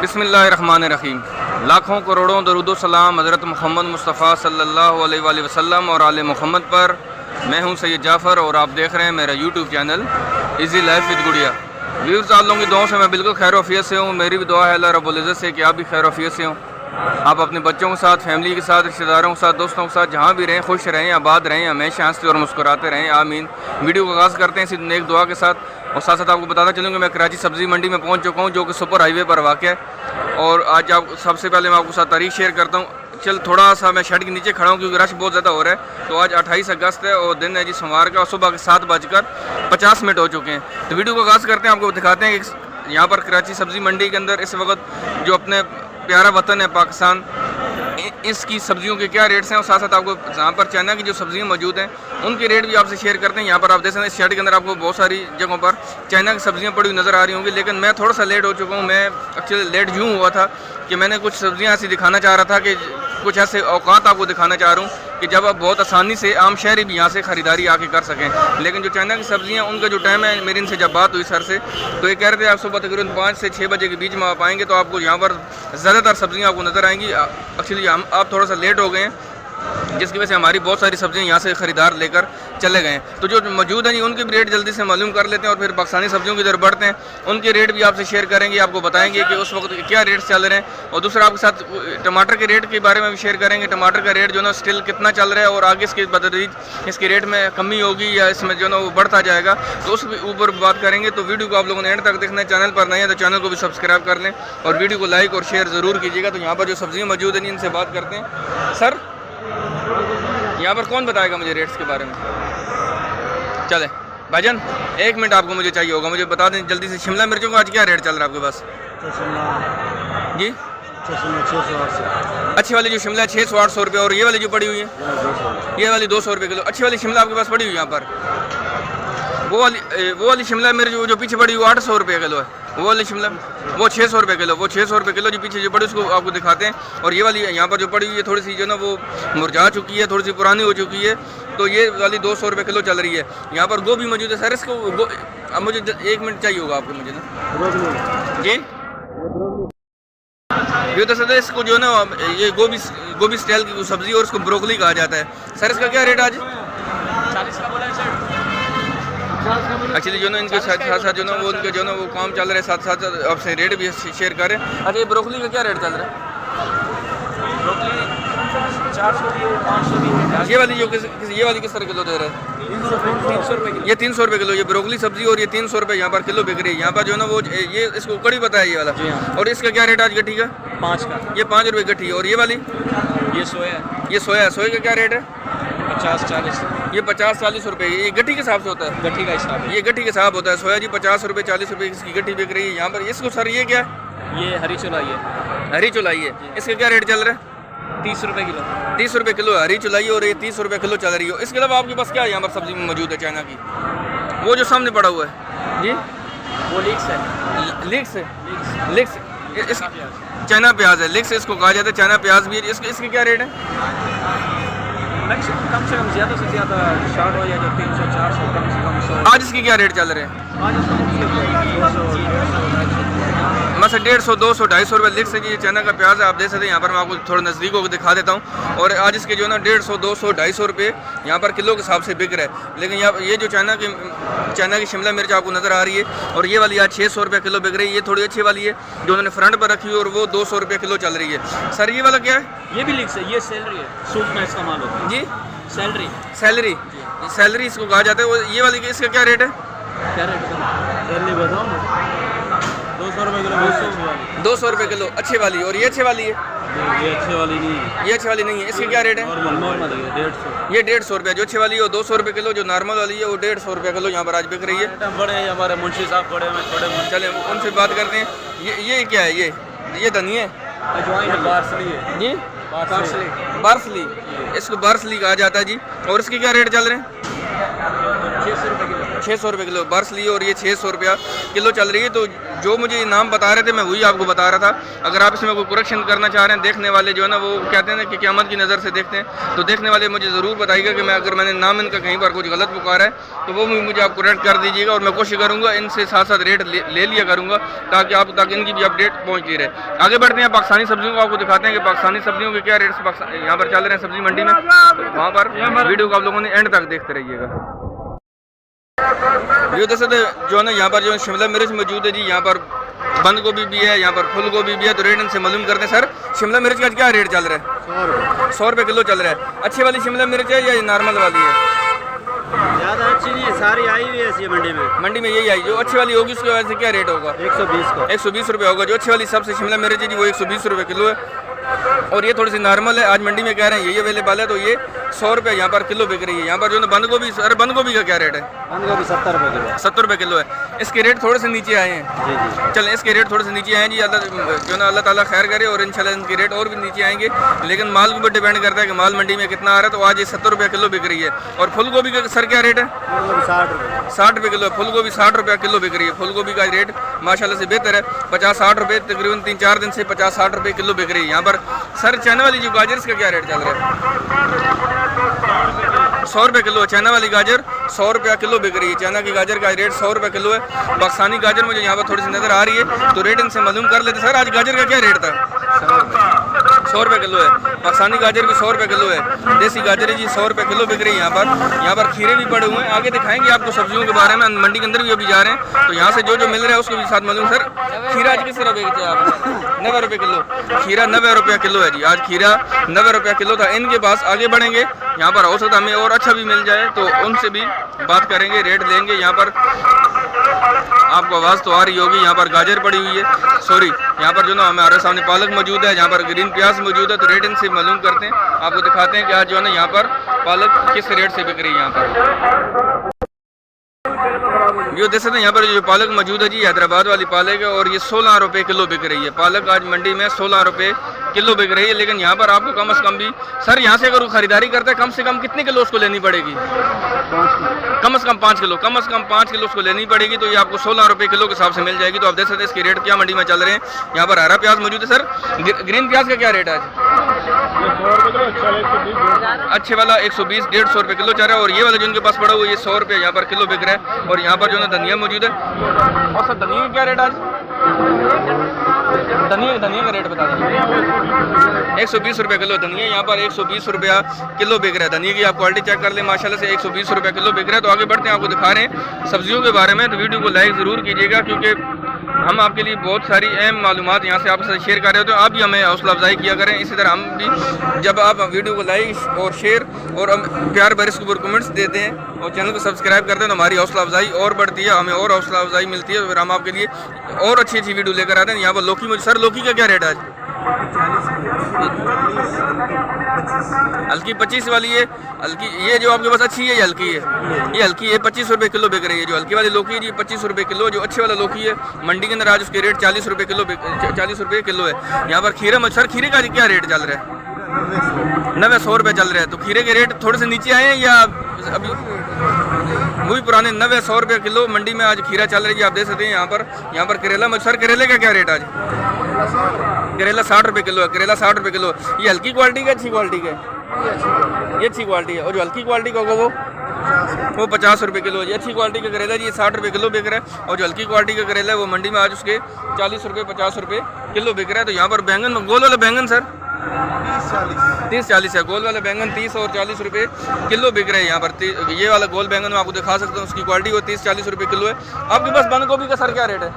बिस्मिल्लाहिर्रहमानिर्रहीम। लाखों करोड़ों दरूदो सलाम हज़रत मोहम्मद मुस्तफ़ा सल्लल्लाहु अलैहि वसल्लम और आले मोहम्मद पर। मैं हूं सैयद जाफ़र और आप देख रहे हैं मेरा YouTube channel easy life with गुड़िया। व्यूअर्स, आप लोगों की दुआओं से मैं बिल्कुल खैर वफ़ियत से हूँ। मेरी भी दुआ है अल्लाह रब्बुल इज़्ज़त से कि आप भी खैर वफ़ियत से हों। आप अपने बच्चों के साथ, फैमिली के साथ, रिश्तेदारों के साथ, दोस्तों के साथ जहाँ भी रहें, खुश रहें, आबाद रहें, हमेशा हंसते और मुस्कुराते रहें, आमीन। वीडियो का आगाज़ करते हैं इसी नेक दुआ के साथ। और साथ साथ आपको बताना चलूँगा मैं कराची सब्ज़ी मंडी में पहुँच चुका हूँ, जो कि सुपर हाईवे पर वाक़ है। और आज आप सबसे पहले मैं आपके साथ तारीख शेयर करता हूँ। थोड़ा सा मैं शेड के नीचे खड़ा हूँ क्योंकि रश बहुत ज़्यादा हो रहा है। तो आज 28 अगस्त है और दिन है जी सोमवार का, और सुबह के 7:50 हो चुके हैं। तो वीडियो को आगाज़ करते हैं, आपको दिखाते हैं कि यहाँ पर कराची सब्ज़ी मंडी के अंदर इस वक्त जो अपने प्यारा वतन है पाकिस्तान, इसकी सब्जियों के क्या रेट्स हैं। और साथ साथ आपको जहाँ पर चाइना की जो सब्जियाँ मौजूद हैं उनके रेट भी आपसे शेयर करते हैं। यहाँ पर आप देख सकते हैं इस शेड के अंदर आपको बहुत सारी जगहों पर चाइना की सब्जियाँ पड़ी हुई नज़र आ रही होंगी, लेकिन मैं थोड़ा सा लेट हो चुका हूँ। मैं एक्चुअली लेट यूँ हुआ था कि मैंने कुछ सब्जियाँ ऐसी दिखाना चाह रहा था कि कुछ ऐसे औकात आपको दिखाना चाह रहा हूँ कि जब आप बहुत आसानी से आम शहरी भी यहाँ से ख़रीदारी आके कर सकें। लेकिन जो चाइना की सब्जियाँ उनका जो टाइम है, मेरी इनसे जब बात हुई सर से, तो ये कह रहे थे आप सुबह तकरीबन 5 से 6 बजे के बीच में आप आएँगे तो आपको यहाँ पर ज़्यादातर सब्जियाँ आपको नज़र आएँगी। एक्चुअली आप थोड़ा सा लेट हो गए हैं, जिसकी वजह से हमारी बहुत सारी सब्जियां यहाँ से ख़रीदार लेकर चले गए हैं। तो जो मौजूद हैं जी उनके भी रेट जल्दी से मालूम कर लेते हैं और फिर पाकिस्तानी सब्जियों की तरफ बढ़ते हैं। उनके रेट भी आपसे शेयर करेंगे, आपको बताएंगे कि उस वक्त क्या रेट चल रहे हैं। और दूसरा आपके साथ टमाटर के रेट के बारे में भी शेयर करेंगे। टमाटर का रेट जो ना स्टिल कितना चल रहा है और आगे इसके बदरीज इसके रेट में कमी होगी या इसमें जो ना वो बढ़ता जाएगा, तो उस ऊपर बात करेंगे। तो वीडियो को आप लोगों ने एंड तक देखना है। चैनल पर नहीं है तो चैनल को भी सब्सक्राइब कर लें और वीडियो को लाइक और शेयर ज़रूर कीजिएगा। तो यहाँ पर जो सब्जियाँ मौजूद हैं इनसे बात करते हैं। सर, यहाँ पर कौन बताएगा मुझे रेट्स के बारे में? चले भाईजान, 1 मिनट आपको मुझे चाहिए होगा, मुझे बता दें जल्दी से। शिमला मिर्चों का आज क्या रेट चल रहा है आपके पास? जी, अच्छी वाली जो शिमला 600-800 रुपये, और ये वाली जो पड़ी हुई है ये वाली 200 रुपये किलो। अच्छी वाली शिमला आपके पास पड़ी हुई है यहाँ पर? वो वाली शिमला मिर्च जो पीछे पड़ी हुई 800 रुपये किलो है। वो वाली शिमला वो 600 रुपये किलो, वो 600 रुपये किलो जो पीछे जो पड़ी उसको आपको दिखाते हैं। और ये वाली यहाँ पर जो पड़ी हुई है थोड़ी सी जो ना वो मुरझा चुकी है, थोड़ी सी पुरानी हो चुकी है, तो ये वाली 200 रुपये किलो चल रही है। यहाँ पर गोभी मौजूद है। सर इसको अब मुझे 1 मिनट चाहिए होगा आपको मुझे ना जी। ये तो सर इसको जो ना ये गोभी स्टाइल की सब्ज़ी और इसको ब्रोकली कहा जाता है। सर इसका क्या रेट आज? 40 का बोला है सर। एक्चुअली जो ना इनके साथ साथ जो ना वो उनके जो ना वो काम चल रहा है, साथ साथ आपसे रेट भी शेयर करें। अच्छा, ये ब्रोकली का क्या रेट चल रहा है? ब्रोकली 400 भी है, 500 भी है। ये वाली जो ये वाली किस तरह किलो दे रहे हैं? 300 रुपये किलो। ये 300 रुपये किलो ये ब्रोकली सब्जी, और ये 300 रुपये यहाँ पर किलो बिक रही है। यहाँ पर जो ना वो ये इसको कड़ी बताया ये वाला। और इसका क्या रेट आज गट्ठी का? 5 का। ये 5 रुपये गट्ठी है। और ये वाली ये सोया है। ये सोया का क्या रेट है? 50-40। ये 50-40 रुपये। ये गट्ठी के हिसाब से होता है? गट्ठी का हिसाब है। ये गट्ठी के हिसाब होता है। सोया जी 50 रुपये 40 रुपये इसकी गट्ठी बिक रही है यहाँ पर। इसको सर ये क्या है? ये हरी चुलाई है। हरी चुलाई है। इसका क्या रेट चल रहा है? 30 रुपये किलो। 30 रुपये किलो हरी चुलाई, और ये 30 रुपये किलो चल रही हो। इसके अलावा आपके पास क्या है यहाँ पर सब्जी में मौजूद है चाइना की? वो जो सामने पड़ा हुआ है जी, वो लीक्स है। लिक्स चाइना प्याज है। लिक्स इसको कहा जाता है, चाइना प्याज भी है। इसके क्या रेट है? कम से कम ज़्यादा से ज़्यादा 60 हो या जो 300-400, कम से कम 100। आज इसके क्या रेट चल रहे हैं? आज इसका 200-250। मतलब 150, 200, 250 रुपये लिक्स है जी। ये चाइना का प्याज है, आप देख सकते हैं। यहाँ पर मैं आपको थोड़ा नज़दीक होकर दिखा देता हूँ। और आज इसके जो ना 150, 200, 250 रुपये यहाँ पर किलो के हिसाब से बिक रहा है। लेकिन ये जो चाइना की शिमला मिर्च आपको नज़र आ रही है, और ये वाली आज 600 रुपये किलो बिक रही है। ये थोड़ी अच्छी वाली है जो उन्होंने फ्रंट पर रखी है, और वो 200 रुपये किलो चल रही है। सर ये वाला क्या है? ये भी लीक्स है। ये सैलरी है, सूप में इस्तेमाल होता है जी। सैलरी इसको कहा जाता है। वो ये वाली इसका क्या रेट है? क्या रेट है? सैलरी बताओ ना। 200 रुपये किलो। 200 रुपये किलो अच्छी वाली। और ये अच्छी वाली है? ये अच्छी वाली नहीं है। ये अच्छी वाली नहीं है। इसके क्या रेट है? नॉर्मल है 150। ये 150 रुपये जो अच्छी वाली है, और 200 रुपये किलो जो नॉर्मल वाली है वो 150 रुपये किलो यहाँ पर आज बिक रही है। बड़े हैं हमारे मुंशी साहब, बड़े में थोड़े। चले उनसे बात करते हैं। ये क्या है? ये धनिया है? अजवाइन है, बारसली है जी। बारसली, इसको बारसली कहा जाता है जी। और इसके क्या रेट चल रहे हैं? 600 रुपये किलो। 600 रुपये किलो बर्स लिए और ये 600 रुपया किलो चल रही है। तो जो मुझे ये नाम बता रहे थे मैं वही आपको बता रहा था। अगर आप इसमें कोई करेक्शन करना चाह रहे हैं, देखने वाले जो है ना वो कहते हैं ना कि क़यामत की नज़र से देखते हैं, तो देखने वाले मुझे ज़रूर बताइएगा कि अगर मैंने नाम इनका कहीं पर कुछ गलत पुकारा है तो वो मुझे आप करेक्ट कर दीजिएगा। और मैं कोशिश करूँगा इनसे साथ साथ रेट ले लिया करूँगा ताकि इनकी भी अपडेट पहुँचती रहे। आगे बढ़ते हैं, पाकिस्तानी सब्जियों को आपको दिखाते हैं कि पाकिस्तानी सब्जियों के क्या रेट्स यहाँ पर चल रहे हैं सब्जी मंडी में। तो वहाँ पर वीडियो को आप लोगों ने एंड तक देखते रहिएगा। ये जैसे जो है ना यहाँ पर जो शिमला मिर्च मौजूद है जी, यहाँ पर बंद गोभी भी है, यहाँ पर फूल गोभी भी है। तो रेट इनसे मालूम करते हैं। सर शिमला मिर्च का क्या रेट चल रहा है? 100 रुपये किलो चल रहा है। अच्छी वाली शिमला मिर्च है या नॉर्मल वाली है? ज़्यादा अच्छी नहीं है, सारी आई हुई है ऐसी मंडी में यही आई। जो अच्छी वाली होगी उसकी वजह से क्या रेट होगा? 120 का 120 रुपये होगा। जो अच्छी वाली सबसे शिमला मिर्च है जी वो 120 रुपये किलो है। और ये थोड़ी सी नॉर्मल है, आज मंडी में कह रहे हैं यही अवेलेबल है। तो ये 100 रुपये यहाँ पर किलो बिक रही है। यहाँ पर जो है बंद गोभी, अरे बंद गोभी का क्या रेट है? बंद गोभी 70 रुपये किलो 70 रुपये किलो है। इसके रेट थोड़े से नीचे आए हैं। जी जी चलें इसके रेट थोड़े से नीचे आए हैं जी। अल्लाह ताला खैर करे और इंशाल्लाह इनके रेट और भी नीचे आएंगे। लेकिन माल के ऊपर डिपेंड करता है कि माल मंडी में कितना आ रहा है। तो आज ये 70 रुपये किलो बिक रही है। और फूल गोभी का सर क्या रेट है? 60 रुपये किलो है। फूल गोभी 60 रुपये किलो बिक रही है। फूल गोभी का रेट माशाल्लाह से बेहतर है, 50-60 रुपये तकरीबन 3-4 दिन से 50-60 रुपये किलो बिक रही है। यहाँ पर सर चाइना वाली जो गाजर इसका क्या रेट चल रहा है? 100 रुपये किलो है। चाइना वाली गाजर 100 रुपया किलो बिक रही है। चाइना की गाजर का रेट 100 रुपये किलो है। पाकिस्तानी गाजर मुझे यहाँ पर थोड़ी सी नज़र आ रही है, तो रेट इनसे मालूम कर लेते। सर आज गाजर का क्या रेट था? 100 रुपये किलो है। पाकिस्तानी गाजर भी 100 रुपये किलो है। देसी गाजर है जी 100 रुपये किलो बिक रही है। यहाँ पर खीरे भी पड़े हुए हैं। आगे दिखाएंगे आपको सब्जियों के बारे में। मंडी के अंदर भी अभी जा रहे हैं तो यहाँ से जो मिल रहा है उसको भी साथ मालूम। सर खीरा आज किस तरह बेचते हैं आप? 90 रुपये किलो। खीरा 90 रुपये किलो है जी। आज खीरा 90 रुपये किलो था इनके पास। आगे बढ़ेंगे, यहाँ पर हो सकता हमें और अच्छा भी मिल जाए तो उनसे भी बात करेंगे, रेट लेंगे। यहाँ पर आपको आवाज़ तो आ रही होगी, यहाँ पर गाजर पड़ी हुई है, सॉरी यहाँ पर जो ना हमारे सामने पालक मौजूद है, यहाँ पर ग्रीन प्याज मौजूद है। तो रेट इनसे मालूम करते हैं, आपको दिखाते हैं कि आज जो है ना यहाँ पर पालक किस रेट से बिक रही है। यहाँ पर ये देख सकते हैं यहाँ पर जो पालक मौजूद है जी हैदराबाद वाली पालक है और ये 16 रुपये किलो बिक रही है। पालक आज मंडी में 16 रुपये किलो बिक रही है। लेकिन यहाँ पर आपको कम से कम भी सर यहाँ से अगर वो खरीदारी करता है कम से कम कितने किलो उसको लेनी पड़ेगी? कम से कम 5 किलो। कम से कम 5 किलो उसको लेनी पड़ेगी। तो ये आपको 16 रुपये किलो के हिसाब से मिल जाएगी। तो आप देख सकते हैं इसके रेट क्या मंडी में चल रहे हैं। यहाँ पर हरा प्याज मौजूद है। सर ग्रीन प्याज का क्या रेट है आज? अच्छे वाला 120 150 रुपये किलो चल रहा है। और ये वाला जो इनके पास पड़ा हुआ ये 100 रुपये यहाँ पर किलो बिक रहा है। और यहाँ पर जो है धनिया मौजूद है। और सर धनिया का क्या रेट आज? धनिया का रेट बता दीजिए। 120 रुपये किलो धनिया यहाँ पर 120 रुपया किलो बिक रहा है। धनिया की आप क्वालिटी चेक कर लें, माशाल्लाह से 120 रुपये किलो बिक रहा है। तो आगे बढ़ते हैं, आपको दिखा रहे हैं सब्जियों के बारे में। तो वीडियो को लाइक ज़रूर कीजिएगा क्योंकि हम आपके लिए बहुत सारी अहम मालूमात यहाँ से आपके साथ शेयर कर रहे होते हैं। आप भी हमें हौसला अफजाई किया करें। इसी तरह हम भी जब आप वीडियो को लाइक और शेयर और प्यार भरे इसके ऊपर कमेंट्स देते हैं और चैनल को सब्सक्राइब करते हैं तो हमारी हौसला अफजाई और बढ़ती है, हमें और हौसला अफजाई मिलती है। तो फिर हम आपके लिए और अच्छी अच्छी वीडियो लेकर आते हैं। यहाँ पर लौकी मुझे सर लौकी का क्या रेट है आज? हल्की 25 वाली है। हल्की ये जो आपके पास अच्छी है ये हल्की है, ये हल्की है 25 रुपये किलो बिक रही है। जो हल्की वाली लौकी है जी 25 रुपये किलो। जो अच्छे वाला लौकी है मंडी के अंदर आज उसके रेट 40 रुपये किलो 40 रुपये किलो है। यहाँ पर खीरा सर खीरे का क्या रेट चल रहा है? 90-100 रुपये चल रहा है। तो खीरे के रेट थोड़े से नीचे आए हैं या अभी वही पुराने 90-100 रुपये किलो मंडी में आज खीरा चल रही है। आप देख सकते हैं यहाँ पर करेला सर करेले का क्या रेट आज? करेला 60 रुपये किलो है। करेला 60 रुपये किलो। ये हल्की क्वालिटी का अच्छी क्वालिटी का? ये अच्छी क्वालिटी है। और जो हल्की क्वालिटी का होगा वो 50 रुपये किलो है। ये अच्छी क्वालिटी का करेला जी 60 रुपये किलो बिक रहा है। और जो हल्की क्वालिटी का करेला है वो मंडी में आज उसके 40 रुपये 50 रुपये किलो बिक रहा है। तो यहाँ पर बैंगन गोल वाला बैंगन सर 30-40 है। गोल वाले बैंगन 30 और 40 रुपये किलो बिक रहे हैं यहाँ पर। ये वाला गोल बैंगन मैं आपको दिखा सकता हूँ, उसकी क्वालिटी वो 30-40 रुपये किलो है। आपके पास बंद गोभी का सर क्या रेट है?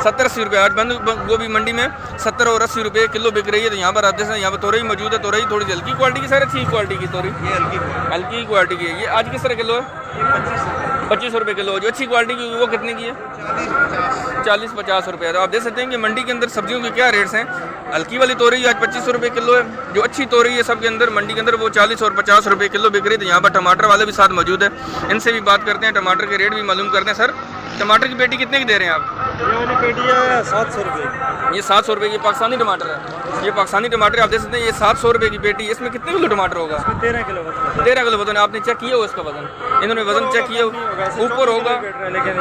70-80 रुपये। आज बंद गोभी मंडी में 70 और 80 रुपये किलो बिक रही है। तो यहाँ पर आप जैसे यहाँ पर तोरई मौजूद है। तोरई थोड़ी हल्की क्वालिटी की सर, अच्छी क्वालिटी की तोरई हल्की क्वालिटी की है। ये आज किस तरह किलो है? 25 रुपये किलो। जो अच्छी क्वालिटी की वो कितने की है? 40-50 रुपये। तो आप देख सकते हैं कि मंडी के अंदर सब्जियों के क्या रेट्स हैं। हल्की वाली तोरई आज 25 रुपये किलो है। जो अच्छी तोरई है सब के अंदर मंडी के अंदर वो 40 और 50 रुपये किलो बिक रही है। तो यहाँ पर टमाटर वाले भी साथ मौजूद है, इनसे भी बात करते हैं, टमाटर के रेट भी मालूम करते हैं। सर टमाटर की पेटी कितने की दे रहे हैं आप? ये वाली पेटी है 700 रुपये। ये 700 रुपये की पाकिस्तानी टमाटर है। ये पाकिस्तानी टमाटर आप देख सकते हैं, ये 700 रुपये की पेटी। इसमें कितने किलो टमाटर होगा? 13 किलो वजन। 13 किलो वजन। आपने चेक किया हो इसका वजन? इन्होंने वजन चेक किया हो? ऊपर होगा, लेकिन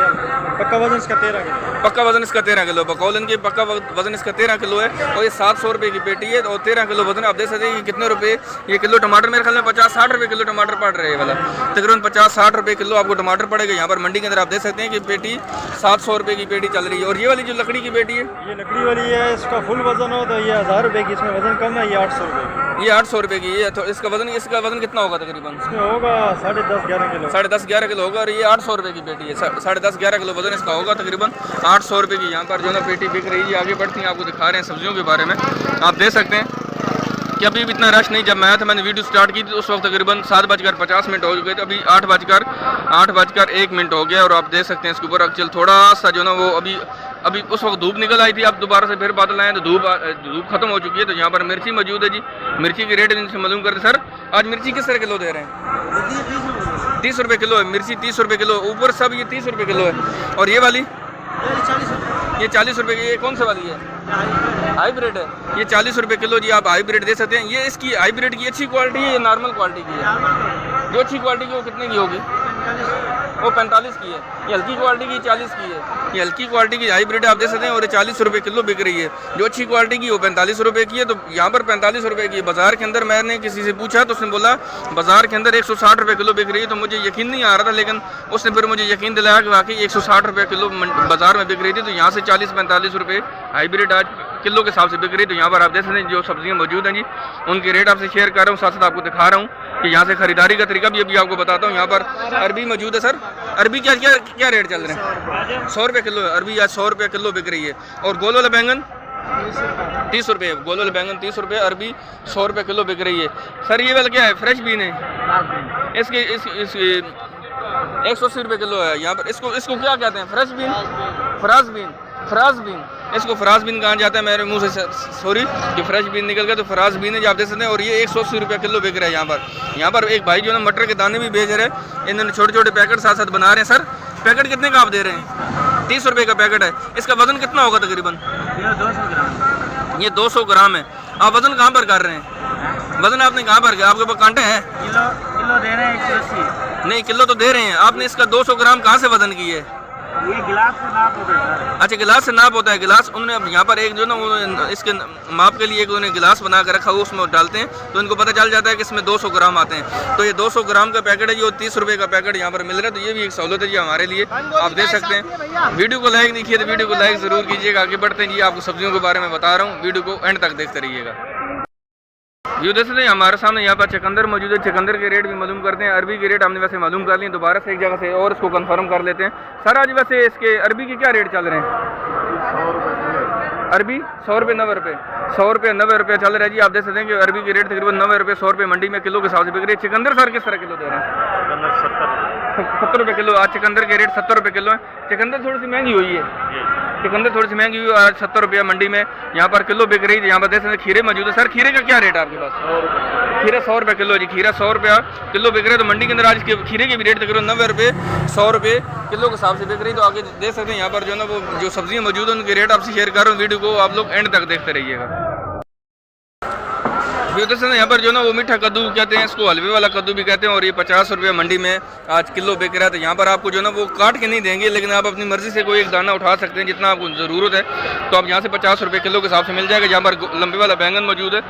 पक्का वजन इसका 13 किलो। पक्का वजन इसका 13 किलो। बकौलन के पक्का वजन इसका 13 किलो है और ये 700 रुपये की पेटी है और 13 किलो वजन। आप देख सकते हैं कि कितने रुपये ये किलो टमाटर, मेरे ख्याल में 50-60 रुपये किलो टमाटर पड़ रहे हैं वाला। तकरीबन 50-60 रुपये किलो आपको टमाटर पड़ेगा यहाँ पर मंडी के अंदर। आप देख सकते हैं कि पेटी 700 रुपये की पेटी चल रही है। और ये वाली जो लकड़ी की पेटी है, ये लकड़ी वाली है, इसका फुल वजन हो तो ये 1000 रुपये की, इसमें वजन कम है, ये 800 रुपये। ये 800 रुपये की है। तो इसका वजन कितना होगा तकरीबन? इसमें होगा 10.5-11 किलो। 10.5-11 किलो होगा। और ये 800 रुपये की पेटी है। 10.5-11 किलो वजन इसका होगा तकरीबन 800 रुपये की। यहाँ पर जो है ना पेटी बिक रही है। आगे बढ़ती हैं, आपको दिखा रहे हैं सब्जियों के बारे में। आप देख सकते हैं कि अभी भी इतना रश नहीं। जब मैं आया था, मैंने वीडियो स्टार्ट की थी उस वक्त तकरीबन 7:50 हो गए थे। अभी 8:01 हो गया और आप देख सकते हैं इसके ऊपर एक्चुअल थोड़ा सा जो ना वो अभी उस वक्त धूप निकल आई थी। अब दोबारा से फिर बादल आए तो धूप खत्म हो चुकी है। तो यहाँ पर मिर्ची मौजूद है जी। मिर्ची के रेट इनसे मालूम करते। सर आज मिर्ची किस तरह किलो दे रहे हैं? 30 रुपये किलो है मिर्ची। 30 रुपये किलो ऊपर सब ये 30 रुपये किलो है। और ये वाली ये 40 रुपये की। ये कौन सी वाली है? हाइब्रिड है। ये 40 रुपये किलो जी। आप हाइब्रिड दे सकते हैं। ये इसकी हाइब्रिड की अच्छी क्वालिटी है या नॉर्मल क्वालिटी की है? जो अच्छी क्वालिटी की वो कितने की होगी? वो 45 की है। ये हल्की क्वालिटी की 40 की है। ये हल्की क्वालिटी की हाइब्रिड आप दे सकते हैं और ये 40 रुपये किलो बिक रही है। जो अच्छी क्वालिटी की वो 45 रुपये की है। तो यहाँ पर 45 रुपये की। बाज़ार के अंदर मैंने किसी से पूछा तो उसने बोला बाज़ार के अंदर 160 रुपये किलो बिक रही है। तो मुझे यकीन नहीं आ रहा था, लेकिन उसने फिर मुझे यकीन दिलाया कि वाकई 160 रुपये किलो बाज़ार में बिक रही थी। तो यहाँ से 40-45 रुपये हाइब्रिड आज किलो के हिसाब से बिक रही है। तो यहाँ पर आप देख सकते हैं जो सब्जियाँ मौजूद हैं जी, उनके रेट आपसे शेयर कर रहा हूँ, साथ साथ आपको दिखा रहा हूँ कि यहाँ से खरीदारी का तरीका भी अभी आपको बताता हूँ। यहाँ पर अरबी मौजूद है। सर अरबी क्या रेट चल रहे हैं? 100 रुपये किलो है अरबी। आज 100 रुपये किलो बिक रही है। और गोल वाला बैंगन 30 रुपये। गोल वाला बैंगन 30 रुपये। अरबी 100 रुपये किलो बिक रही है। सर ये वाला क्या है? फ्रेश बीन है। इसके 180 रुपये किलो है। यहाँ पर इसको क्या कहते हैं? French bean, French bean. इसको फ्राज बीन कहा जाता है। मेरे मुंह से सॉरी, जो फ्रेश बीन निकल गया तो फ्राज बीन है जो आप देख सकते हैं। और ये 180 रुपये किलो बिक रहा है। यहाँ पर एक भाई जो है मटर के दाने भी बेच रहे हैं। इन्होंने छोटे छोटे पैकेट साथ साथ बना रहे हैं। सर पैकेट कितने का आप दे रहे हैं? 30 रुपये का पैकेट है। इसका वजन कितना होगा तकरीबन? 200 ग्राम। ये 200 ग्राम है। आप वजन कहाँ पर कर रहे हैं? वजन आपने कहाँ पर किया? आपके पास कांटे हैं? किलो दे रहे हैं 180। नहीं, किलो तो दे रहे हैं। आपने इसका 200 ग्राम कहाँ से वजन की है? ये गिलास से नाप होता है। अच्छा, गिलास से नाप होता है। गिलास उन्होंने यहाँ पर एक जो ना वो इसके माप के लिए एक उन्होंने गिलास बना कर रखा हुआ, उसमें डालते हैं तो इनको पता चल जाता है कि इसमें 200 ग्राम आते हैं। तो ये 200 ग्राम का पैकेट है जो 30 रुपये का पैकेट यहाँ पर मिल रहा है। तो ये भी एक सहूलत है जी हमारे लिए। आप देख सकते हैं। वीडियो को लाइक नहीं किया तो वीडियो को लाइक ज़रूर कीजिएगा। आगे बढ़ते हैं जी। आपको सब्जियों के बारे में बता रहा हूँ, वीडियो को एंड तक देखते रहिएगा। ये देख सकते हैं हमारे सामने यहाँ पर चकंदर मौजूद है। चकंदर के रेट भी मालूम करते हैं। अरबी के रेट हमने वैसे मालूम कर लिए, दोबारा से एक जगह से और इसको कंफर्म कर लेते हैं। सर आज वैसे इसके अरबी के क्या रेट चल रहे हैं? अरबी 100 रुपये 90 रुपये। 100 रुपये 90 रुपये चल रहा है जी। आप देख सकते हैं कि अरबी के रेट तकरीबन 90 रुपये 100 रुपये मंडी में किलो के हिसाब से बिक रही है। चकंदर सर किस तरह किलो दे रहे हैं? 70 रुपये किलो। आज चकंदर के रेट 70 रुपये किलो है। चकंदर थोड़ी सी महंगी हुई है। चकंदर थोड़ी सी महंगी हुई। आज 70 रुपये मंडी में यहाँ पर किलो बिक रही है। यहाँ पर देख सकते हैं खीरे मौजूद है। सर खीरे का क्या रेट है आपके पास? खीरा 100 रुपये किलो जी। खीरा 100 रुपया किलो बिक रहे हैं। तो मंडी के अंदर आज के खीरे के भी रेट तकरीबन 90 रुपये 100 रुपये किलो के हिसाब से बिक रही है। तो आगे देख सकते हैं यहाँ पर जो ना वो जो सब्जियाँ मौजूद हैं उनके रेट आपसे शेयर कर रहा हूँ। वीडियो को आप लोग एंड तक देखते रहिएगा। यहाँ पर जो ना वो मीठा कद्दू कहते हैं, इसको हलवे वाला कद्दू भी कहते हैं। और ये 50 रुपये मंडी में आज किलो बिक रहा है। तो यहाँ पर आपको जो ना वो काट के नहीं देंगे, लेकिन आप अपनी मर्जी से कोई एक दाना उठा सकते हैं जितना आपको ज़रूरत है। तो आप यहाँ से 50 रुपये किलो के हिसाब से मिल जाएगा। यहाँ पर लंबे वाला बैंगन मौजूद है।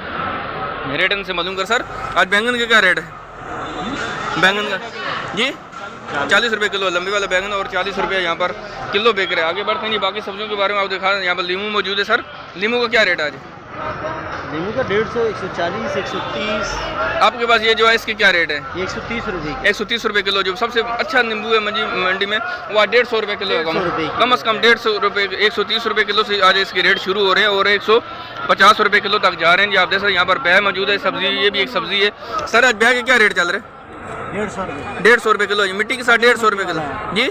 रेट इनसे मालूम कर। सर आज बैंगन का क्या रेट है? बैंगन का जी 40 रुपये किलो लंबे वाला बैंगन और 40 रुपये यहाँ पर किलो बिक रहा है। आगे बढ़ते हैं जी। बाकी सब्जियों के बारे में आप दिखा रहे हैं। यहाँ पर लीमू मौजूद है। सर लीमू का क्या रेट है आज? नींबू का 150, 140, 130। आपके पास ये जो है इसकी क्या रेट है? 130 रुपये। 130 रुपये किलो। जो सबसे अच्छा नींबू है मंडी में वो आज 150 रुपये किलो है। कम से कम 150 रुपये 130 रुपये किलो से आज इसके रेट शुरू हो रहे हैं और 150 रुपये किलो तक जा रहे हैं जी। आप देख सकते हैं यहाँ पर बैग मौजूद है। सब्जी ये भी एक सब्जी है। सर आज बैग के क्या रेट चल रहे हैं? 150 रुपये किलो। मिट्टी के साथ 150 रुपये किलो जी।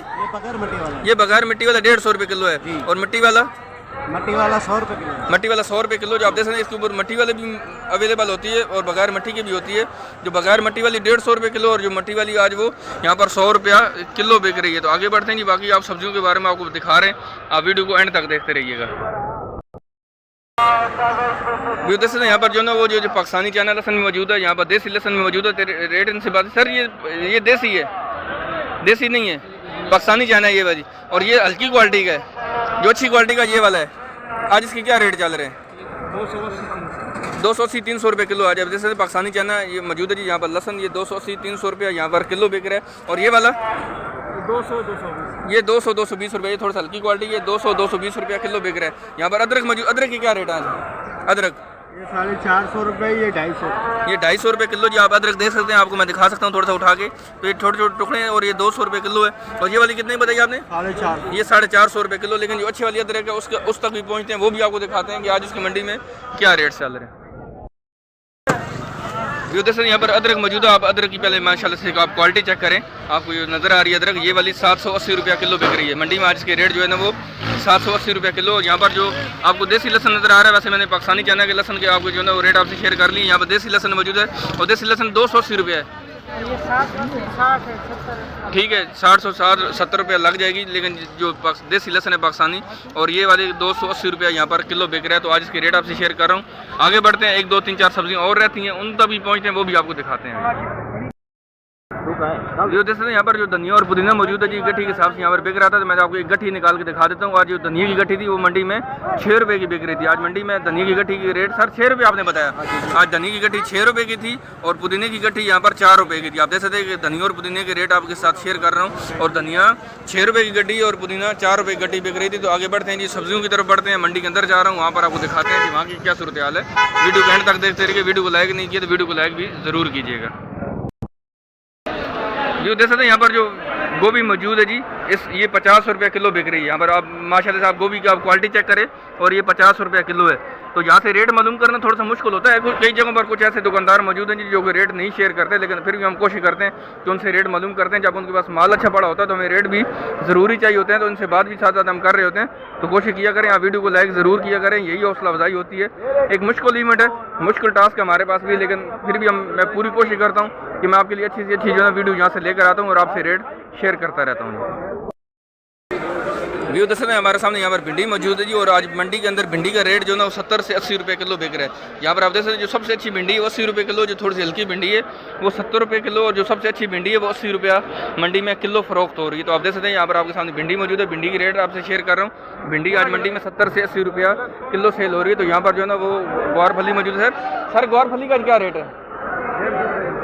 ये बगैर मिट्टी वाला 150 रुपये किलो है। और मिट्टी वाला मट्टी वाला 100 रुपये किलो। मट्टी वाला 100 रुपये किलो। जो आप देख सकते हैं इसके ऊपर मट्टी वाले भी अवेलेबल होती है और बगैर मट्टी की भी होती है। जो बगैर मट्टी वाली 150 रुपये किलो और जो मट्टी वाली आज वो यहाँ पर 100 रुपया किलो बिक रही है। तो आगे बढ़ते हैं जी, बाकी आप सब्जियों के बारे में आपको दिखा रहे हैं, आप वीडियो को एंड तक देखते रहिएगा। भी देख सकते हैं यहाँ पर जो ना वो जो पाकिस्तानी चाइना लहसन में मौजूद है, यहाँ पर देसी लहसन में मौजूद है। रेट इनसे बात सर ये देसी है, देसी नहीं है, पाकिस्तानी चाइना है ये भाजी। और ये हल्की क्वालिटी का है, जो अच्छी क्वालिटी का ये वाला है। आज इसके क्या रेट चल रहे हैं? 280-300 रुपये किलो। आज जैसे पाकिस्तानी चाइना ये मौजूद है जी। यहाँ पर लहसन ये 280-300 रुपये यहाँ पर किलो बिक रहा है। और ये वाला 200-220। ये 200-220 रुपये, ये थोड़ा सा हल्की क्वालिटी है, 200-220 रुपया किलो बिक रहा है। यहाँ पर अदरक मौजूद, अदरक की क्या रेट है आज? अदरक ये 450 रुपये, ये 250। ये 250 रुपये किलो जी। आप अदरक देख सकते हैं, आपको मैं दिखा सकता हूँ थोड़ा सा उठा के। तो ये छोटे छोटे टुकड़े हैं और ये 200 रुपये किलो है। और ये वाली कितनी बताई आपने? 450। ये 450 रुपये किलो। लेकिन जो अच्छी वाली अदरक है उस तक भी पहुँचते हैं, वो भी आपको दिखाते हैं कि आज उसकी मंडी में क्या रेट चल रहे हैं। ये देख सकते हैं यहाँ पर अदरक मौजूद है। आप अदरक की पहले माशाल्लाह से आप क्वालिटी चेक करें, आपको ये नज़र आ रही है अदरक। ये वाली 780 रुपया किलो बिक रही है मंडी में। आज इसके रेट जो है ना वो 780 रुपया किलो। और यहाँ पर जो आपको देसी लहसन नज़र आ रहा है, वैसे मैंने पाकिस्तानी चाइना के लहसन के आपको जो है ना वो रेट आपसे शेयर कर ली। यहाँ पर देसी लहसन मौजूद है और देसी लहसन 280 रुपया है। ठीक है, 60-70 रुपया लग जाएगी। लेकिन जो देसी लहसन है पाकिस्तानी, और ये वाली 280 रुपया यहाँ पर किलो बिक रहा है। तो आज इसके रेट आपसे शेयर कर रहा हूँ। आगे बढ़ते हैं, 1, 2, 3, 4 सब्जियाँ और रहती हैं, उन तक भी पहुँचते हैं, वो भी आपको दिखाते हैं। जो देख सकते हैं यहाँ पर जो धनिया और पुदीना मौजूद है जी, गट्ठी के हिसाब से यहाँ पर बिक रहा था। तो मैं आपको एक गट्ठी निकाल के दिखा देता हूँ। आज जो धनिया की गट्ठी थी वो मंडी में 6 रुपये की बिक रही थी। आज मंडी में धनिया की गट्ठी की रेट सर 6 रुपये आपने बताया। आज धनिया की गट्ठी 6 रुपये की थी और पुदीने की गट्ठी यहाँ पर 4 रुपये की थी। आप देख सकते हैं कि धनिया और पुदीने के रेट आपके साथ शेयर कर रहा हूँ। और धनिया 6 रुपये की गड्डी और पुदीना 4 रुपये की गड्डी बिक रही थी। तो आगे बढ़ते हैं जी, सब्जियों की तरफ बढ़ते हैं। मंडी के अंदर जा रहा हूँ, वहाँ पर आपको दिखाते हैं कि वहाँ की क्या सूरत हाल है। वीडियो के एंड तक देखते रहिए। वीडियो को लाइक नहीं किया तो वीडियो को लाइक भी ज़रूर कीजिएगा। जो देख सकते हैं यहाँ पर जो गोभी मौजूद है जी, ये 50 रुपये किलो बिक रही है। यहाँ पर आप माशाल्लाह से आप गोभी की आप क्वालिटी चेक करें और ये 50 रुपये किलो है। तो यहाँ से रेट मालूम करना थोड़ा सा मुश्किल होता है। कई जगहों पर कुछ ऐसे दुकानदार मौजूद हैं जी जो कि रेट नहीं शेयर करते, लेकिन फिर भी हम कोशिश करते हैं कि उनसे रेट मालूम करते हैं। जब उनके पास माल अच्छा पड़ा होता है तो हमें रेट भी ज़रूरी चाहिए होते हैं। तो उनसे बात भी साथ साथ हम कर रहे होते हैं। तो कोशिश किया करें, आप वीडियो को लाइक ज़रूर किया करें, यही हौसला अफजाई होती है। एक मुश्किल इवेंट है, मुश्किल टास्क है हमारे पास भी, लेकिन फिर भी मैं पूरी कोशिश करता हूँ कि मैं आपके लिए अच्छी से अच्छी जो है वीडियो यहाँ से लेकर आता हूँ और आपसे रेट शेयर करता रहता हूँ। व्यू दस है हमारे सामने यहाँ पर भिंडी मौजूद है जी। और आज मंडी के अंदर भिंडी का रेट जो ना वो 70 से 80 रुपये किलो बिक रहा है। यहाँ पर आप देख सकते हैं जो सबसे अच्छी भिंडी है वो 80 रुपये किलो, जो थोड़ी सी हल्की भिंडी है वो 70 रुपये किलो, और जो सबसे अच्छी भिंडी है वो 80 रुपया मंडी में किलो फरोख्त हो रही है। तो आप देख सकते हैं यहाँ पर आपके सामने भिंडी मौजूद है। भिंडी की रेट आपसे शेयर कर रहा हूँ। भिंडी आज मंडी में 70 से 80 रुपया किलो सेल हो रही है। तो यहाँ पर जो है ना वो ग्वार फली मौजूद है। सर ग्वार फली का क्या रेट है?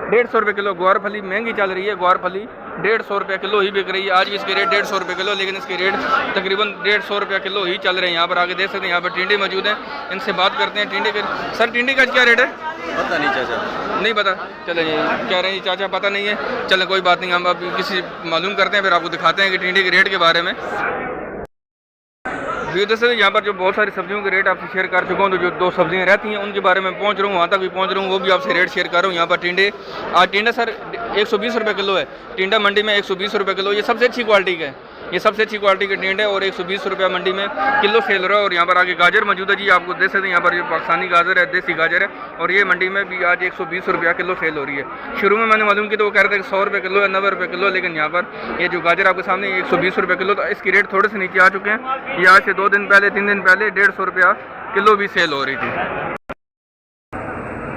150 रुपये किलो। ग्वार फली महंगी चल रही है, ग्वार फली 150 रुपये किलो ही बिक रही है। आज भी इसके रेट 150 रुपये किलो, लेकिन इसके रेट तकरीबन 150 रुपये किलो ही चल रहे हैं। यहाँ पर आगे देख सकते हैं यहाँ पर टिंडे मौजूद हैं, इनसे बात करते हैं। टिंडे के सर टिंडे का क्या रेट है? पता नहीं चाचा, नहीं पता। चले कह रहे हैं चाचा पता नहीं है, चले कोई बात नहीं, हम अब किसी मालूम करते हैं, फिर आपको दिखाते हैं कि टिंडे के रेट के बारे में। जैसे यहाँ पर जो बहुत सारी सब्जियों के रेट आपसे शेयर कर चुका हूँ। तो जो 2 सब्जियाँ रहती हैं उनके बारे में पहुँच रहा हूँ, वहाँ तक भी पहुँच रहा हूँ, वो भी आपसे रेट शेयर कर रहा हूँ। यहाँ पर टिंडे, आज टिंडा सर 120 रुपये किलो है। टिंडा मंडी में 120 रुपये किलो, ये सबसे अच्छी क्वालिटी का है। ये सबसे अच्छी क्वालिटी के टिंडे और 120 रुपया मंडी में किलो सेल रहा है। और यहाँ पर आगे गाजर मौजूद है जी, आपको देख सकते हैं यहाँ पर जो पाकिस्तानी गाजर है, देसी गाजर है, और ये मंडी में भी आज 120 रुपया किलो सेल हो रही है। शुरू में मैंने मालूम किया तो वो कह रहे थे कि 100 रुपये किलो है, 90 रुपये किलो, लेकिन यहाँ पर ये जो गाजर आपके सामने 120 रुपये किलो, तो इसकी रेट थोड़े से नीचे आ चुके हैं। ये आज से 2 दिन पहले 3 दिन पहले 150 रुपया किलो भी सेल हो रही थी।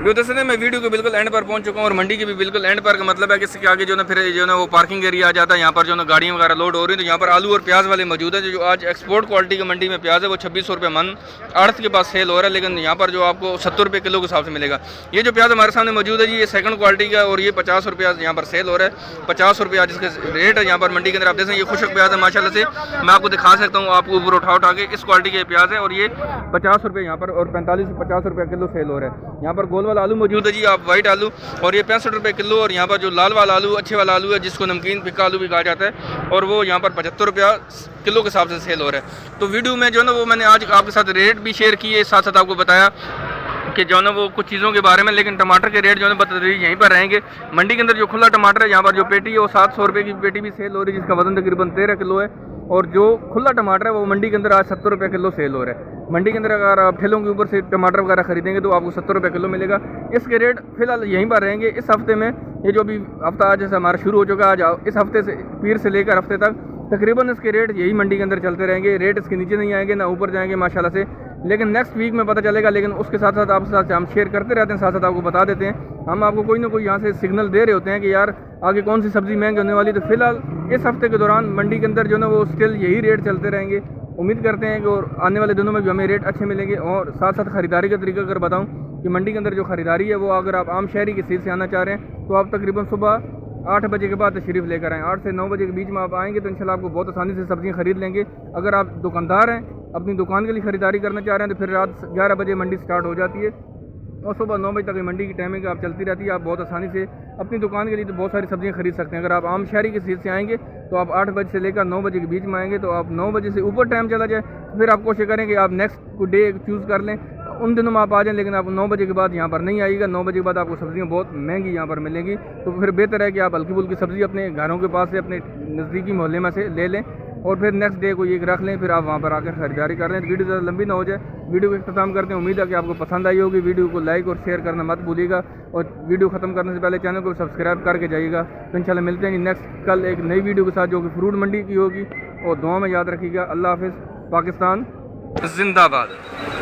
जो दस मैं वीडियो के बिल्कुल एंड पर पहुंच चुका हूं, और मंडी के भी बिल्कुल एंड पर का मतलब है कि इसके आगे जो ना फिर जो ना वो पार्किंग एरिया आ जाता है। यहाँ पर जो ना गाड़ियाँ वगैरह लोड हो रही है। तो यहाँ पर आलू और प्याज वाले मौजूद है। जो आज एक्सपोर्ट क्वालिटी की मंडी में प्याज है वो 2600 रुपये मन आड़त के पास सेल हो रहा है, लेकिन यहाँ पर जो आपको 70 रुपये किलो के हिसाब से मिलेगा। ये जो प्याज हमारे सामने मौजूद है जी, ये सेकंड क्वालिटी का, और ये 50 रुपया यहाँ पर सेल हो रहा है। 50 रुपया जिसके रेट है यहाँ पर मंडी के अंदर। आप देख सकते हैं ये खुशक प्याज है माशाल्लाह से, मैं आपको दिखा सकता हूँ, आपको ऊपर उठा के इस क्वालिटी के प्याज है। और ये 50 रुपये यहाँ पर, और 45 से 50 रुपये किलो सेल हो रहा है। यहाँ पर गोल वाला आलू मौजूद है जी, आप वाइट आलू, और ये 65 रुपये किलो। और यहाँ पर जो लाल वाला आलू, अच्छे वाला आलू है, जिसको नमकीन फिक्का आलू भी कहा जाता है, और वो यहाँ पर 75 रुपया किलो के हिसाब से सेल हो रहा है। तो वीडियो में जो है ना वो मैंने आज आपके साथ रेट भी शेयर किए, साथ साथ आपको बताया कि जो है ना वो कुछ चीज़ों के बारे में। लेकिन टमाटर के रेट जो है बता दीजिए यहीं पर रहेंगे। मंडी के अंदर जो खुला टमाटर है, यहाँ पर जो पेटी है वो 700 रुपये की पेटी भी सेल हो रही है, जिसका वजन तकरीबन 13 किलो है। और जो खुला टमाटर है वो मंडी के अंदर आज 70 रुपये किलो सेल हो रहा है। मंडी के अंदर अगर आप ठेलों के ऊपर से टमाटर वगैरह खरीदेंगे तो आपको 70 रुपये किलो मिलेगा। इसके रेट फिलहाल यहीं पर रहेंगे। इस हफ्ते में ये जो भी हफ्ता आज जैसे हमारा शुरू हो चुका है, आज इस हफ्ते से पीर से लेकर हफ्ते तक तकरीबन इसके रेट यही मंडी के अंदर चलते रहेंगे। रेट इसके नीचे नहीं आएंगे ना ऊपर जाएंगे माशाल्लाह से, लेकिन नेक्स्ट वीक में पता चलेगा। लेकिन उसके साथ साथ आपके साथ हम शेयर करते रहते हैं, साथ साथ आपको बता देते हैं। हम आपको कोई ना कोई यहाँ से सिग्नल दे रहे होते हैं कि यार आगे कौन सी सब्ज़ी महंगी होने वाली। तो फिलहाल इस हफ्ते के दौरान मंडी के अंदर जो ना वो स्टिल यही रेट चलते रहेंगे। उम्मीद करते हैं कि और आने वाले दिनों में भी हमें रेट अच्छे मिलेंगे। और साथ साथ ख़रीदारी का तरीका अगर बताऊँ कि मंडी के अंदर जो ख़रीदारी है वो अगर आप आम शहरी की सीट से आना चाह रहे हैं तो आप तकरीबन सुबह 8 बजे के बाद तशरीफ़ लेकर आएँ। 8 से 9 बजे के बीच में आप आएँगे तो इंशाल्लाह आपको बहुत आसानी से सब्ज़ियाँ खरीद लेंगे। अगर आप दुकानदार हैं, अपनी दुकान के लिए ख़रीदारी करना चाह रहे हैं तो फिर रात 11 बजे मंडी स्टार्ट हो जाती है और सुबह 9 बजे तक ये मंडी की टाइमिंग आप चलती रहती है। आप बहुत आसानी से अपनी दुकान के लिए तो बहुत सारी सब्ज़ियाँ खरीद सकते हैं। अगर आप आम शहरी की सीट से आएँगे तो आप 8 बजे से लेकर 9 बजे के बीच में आएँगे। तो आप 9 बजे से ऊपर टाइम चला जाए तो फिर आप कोशिश करें कि आप नेक्स्ट डे चूज़ कर लें, उन दिनों में आप आ जाएं। लेकिन आप 9 बजे के बाद यहाँ पर नहीं आइएगा। 9 बजे के बाद आपको सब्ज़ियाँ बहुत महंगी यहाँ पर मिलेंगी। तो फिर बेहतर है कि आप हल्की फुल्की सब्ज़ी अपने घरों के पास से, अपने नज़दीकी मोहल्ले में से ले लें और फिर नेक्स्ट डे को एक रख लें, फिर आप वहाँ पर आकर खरीदारी कर लें। तो वीडियो ज़्यादा लंबी ना हो जाए, वीडियो को इख्तिताम करते हैं। उम्मीद है कि आपको पसंद आई होगी। वीडियो को लाइक और शेयर करना मत भूलिएगा और वीडियो ख़त्म करने से पहले चैनल को सब्सक्राइब करके जाइएगा। तो इंशाल्लाह मिलते हैं नेक्स्ट कल एक नई वीडियो के साथ जो कि फ्रूट मंडी की होगी। और दुआ में याद रखिएगा। अल्लाह हाफ़िज़। पाकिस्तान जिंदाबाद।